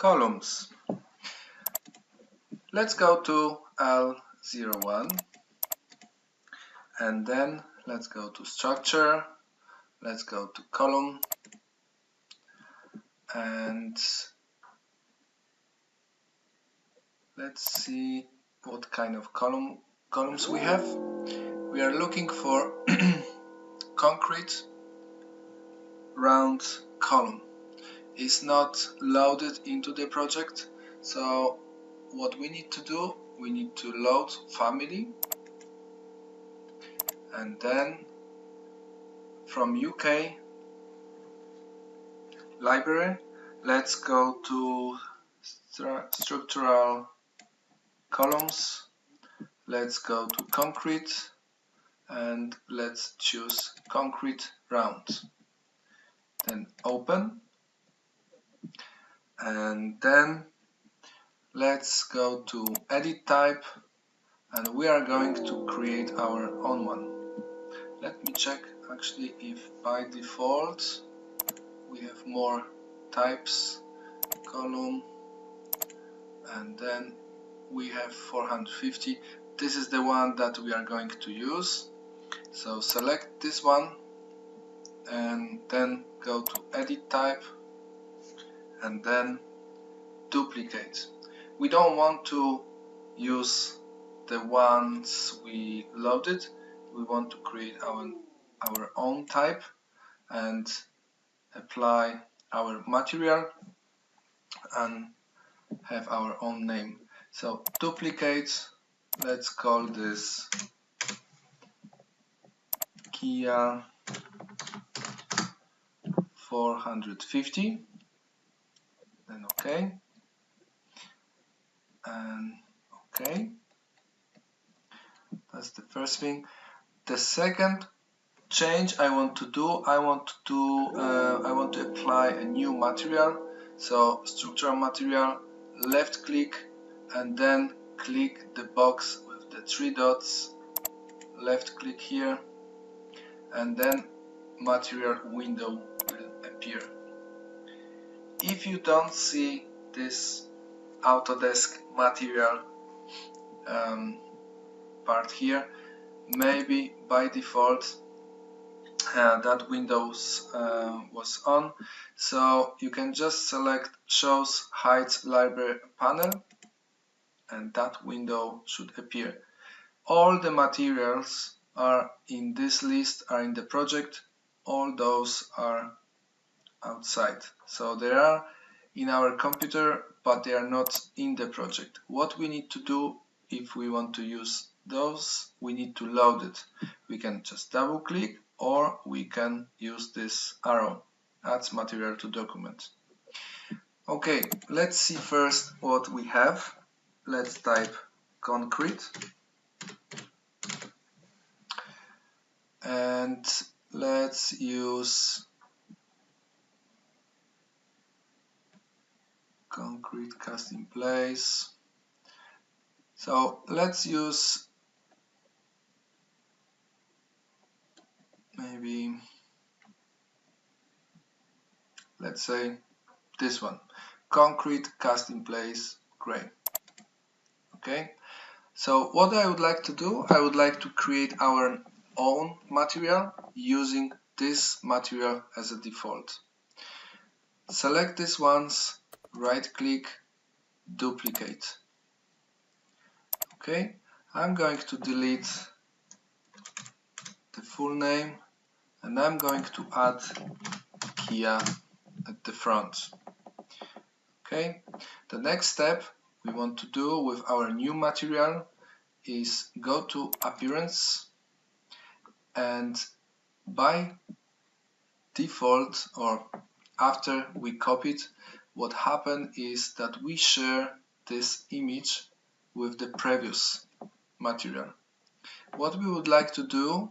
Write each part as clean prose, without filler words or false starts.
columns. Let's go to L01 and then let's go to structure, let's go to column, and let's see what kind of columns we have. We are looking for concrete round column. It's not loaded into the project, so what we need to do, we need to load family, and then from UK library, let's go to structural columns, let's go to concrete, and let's choose concrete round. Then open, and then let's go to edit type, and we are going to create our own one. Let me check actually if by default we have more types, column, and then we have 450. This is the one that we are going to use. So select this one and then go to edit type and then duplicate. We don't want to use the ones we loaded. We want to create our own type and apply our material and have our own name. So duplicate, let's call this Kia 450, then OK, and OK. That's the first thing. The second change I want to do, I want to apply a new material. So structural material, left click, and then click the box with the 3 dots, left click here, and then material window will appear. If you don't see this Autodesk material part here, maybe by default that Windows was on, so you can just select shows hides library panel and that window should appear. All the materials are in this list, are in the project, all those are outside, so they are in our computer but they are not in the project. What we need to do if we want to use those, we need to load it. We can just double click or we can use this arrow, adds material to document. Okay, let's see first what we have. Let's type concrete and let's use concrete cast in place. So let's use maybe, let's say this one, concrete cast in place gray. Okay, so what I would like to do, I would like to create our own material using this material as a default. Select these ones, right click, duplicate. Okay, I'm going to delete the full name and I'm going to add Kia at the front. Okay, the next step we want to do with our new material is go to appearance, and by default or after we copy it, what happened is that we share this image with the previous material. What we would like to do,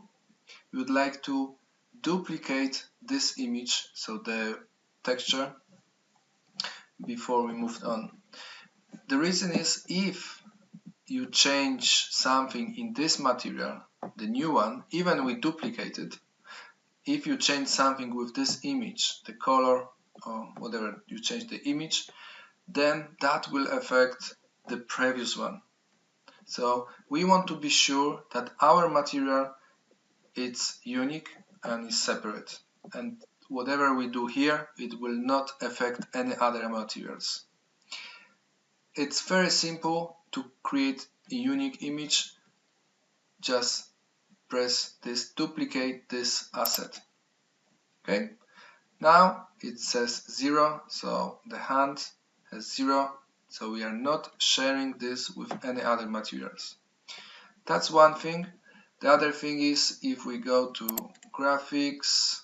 we would like to duplicate this image, so the texture, before we moved on. The reason is if you change something in this material, the new one, even we duplicate it, if you change something with this image, the color or whatever, you change the image, then that will affect the previous one. So we want to be sure that our material is unique and is separate, and whatever we do here, it will not affect any other materials. It's very simple to create a unique image. Just press this, duplicate this asset. Okay, now it says 0, so the hand has 0, so we are not sharing this with any other materials. That's one thing. The other thing is, if we go to graphics,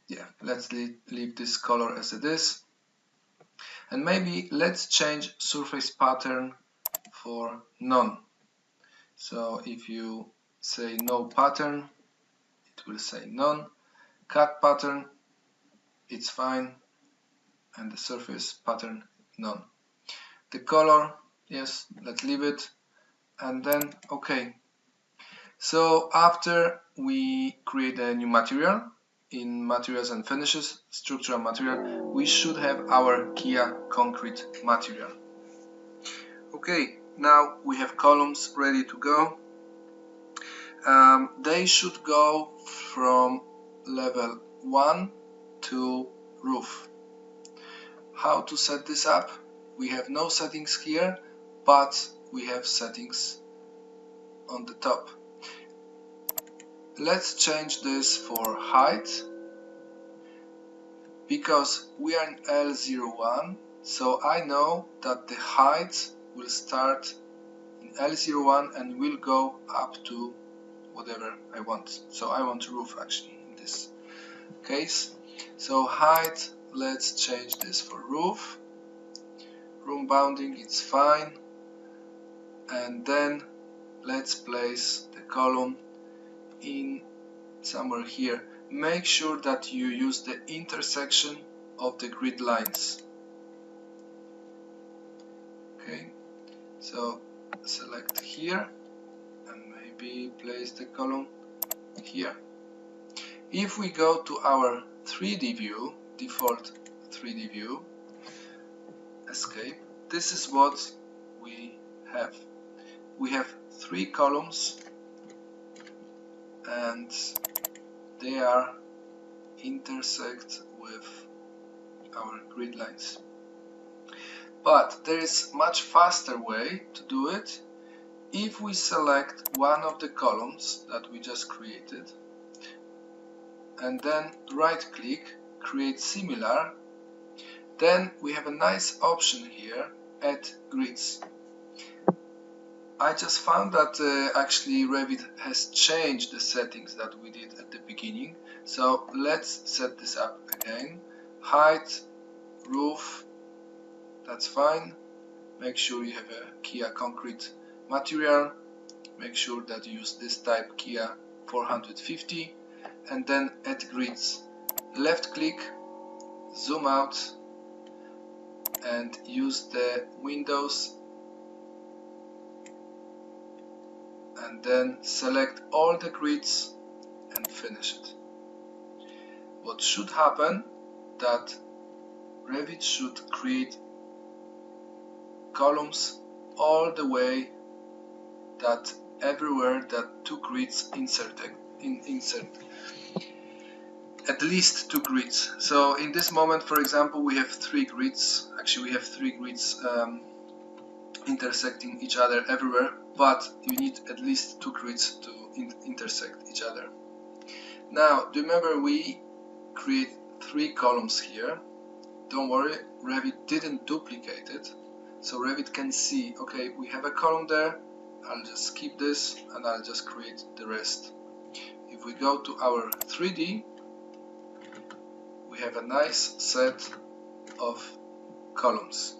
yeah, let's leave this color as it is, and maybe let's change surface pattern for none. So if you say no pattern, it will say none. Cut pattern, it's fine, and the surface pattern, none. The color, yes, let's leave it, and then OK. So after we create a new material, in materials and finishes, structural material, we should have our Kia concrete material. Okay, now we have columns ready to go. They should go from level 1 to roof. How to set this up? We have no settings here, but we have settings on the top. Let's change this for height, because we are in L01, so I know that the height will start in L01 and will go up to whatever I want. So I want roof actually in this case. So height, let's change this for roof. Room bounding, it's fine. And then let's place the column in somewhere here. Make sure that you use the intersection of the grid lines. Okay, so select here and maybe place the column here. If we go to our 3D view, default 3D view, escape, this is what we have. We have 3 columns and they are intersect with our grid lines. But there is much faster way to do it. If we select one of the columns that we just created and then right click, create similar, then we have a nice option here, add grids. I just found that actually Revit has changed the settings that we did at the beginning. So let's set this up again. Height, roof, that's fine. Make sure you have a Kia concrete material. Make sure that you use this type Kia 450 and then add grids. Left click, zoom out and use the Windows and then select all the grids and finish it. What should happen that Revit should create columns all the way that everywhere that 2 grids insert at least 2 grids. So in this moment, for example, we have 3 grids. Actually, we have 3 grids intersecting each other everywhere, but you need at least 2 grids to intersect each other. Now, do you remember we create 3 columns here? Don't worry, Revit didn't duplicate it, so Revit can see, okay, we have a column there, I'll just skip this and I'll just create the rest. If we go to our 3D, we have a nice set of columns.